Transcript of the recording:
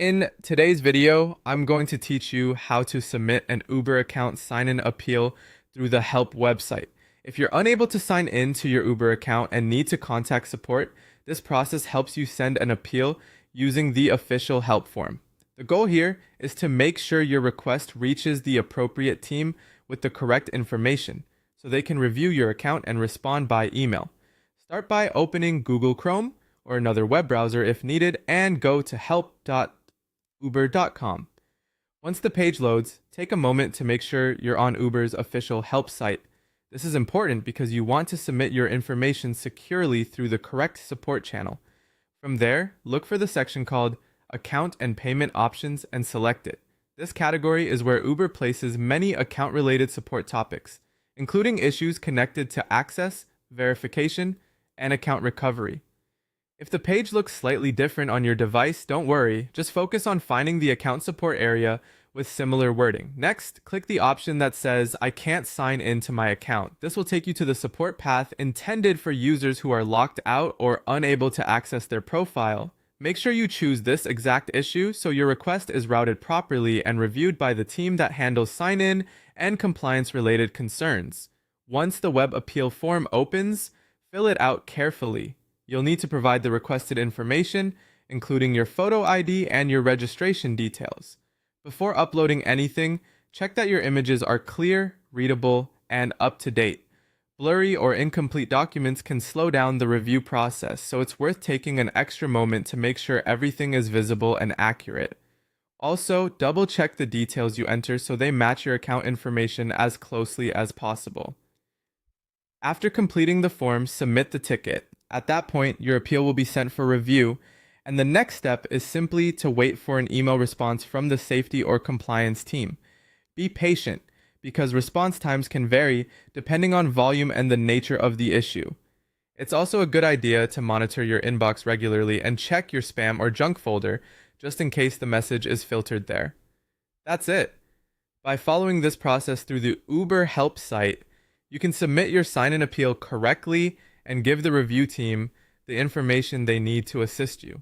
In today's video, I'm going to teach you how to submit an Uber account sign-in appeal through the help website. If you're unable to sign in to your Uber account and need to contact support, this process helps you send an appeal using the official help form. The goal here is to make sure your request reaches the appropriate team with the correct information so they can review your account and respond by email. Start by opening Google Chrome or another web browser if needed and go to help.uber.com. Once the page loads, take a moment to make sure you're on Uber's official help site. This is important because you want to submit your information securely through the correct support channel. From there, look for the section called Account and Payment Options and select it. This category is where Uber places many account-related support topics, including issues connected to access, verification, and account recovery. If the page looks slightly different on your device, don't worry, just focus on finding the account support area with similar wording. Next, click the option that says, I can't sign into my account. This will take you to the support path intended for users who are locked out or unable to access their profile. Make sure you choose this exact issue so your request is routed properly and reviewed by the team that handles sign-in and compliance-related concerns. Once the web appeal form opens, fill it out carefully. You'll need to provide the requested information, including your photo ID and your registration details. Before uploading anything, check that your images are clear, readable, and up to date. Blurry or incomplete documents can slow down the review process, so it's worth taking an extra moment to make sure everything is visible and accurate. Also, double check the details you enter so they match your account information as closely as possible. After completing the form, submit the ticket. At that point, your appeal will be sent for review, and the next step is simply to wait for an email response from the safety or compliance team. Be patient, because response times can vary depending on volume and the nature of the issue. It's also a good idea to monitor your inbox regularly and check your spam or junk folder, just in case the message is filtered there. That's it. By following this process through the Uber help site, you can submit your sign-in appeal correctly and give the review team the information they need to assist you.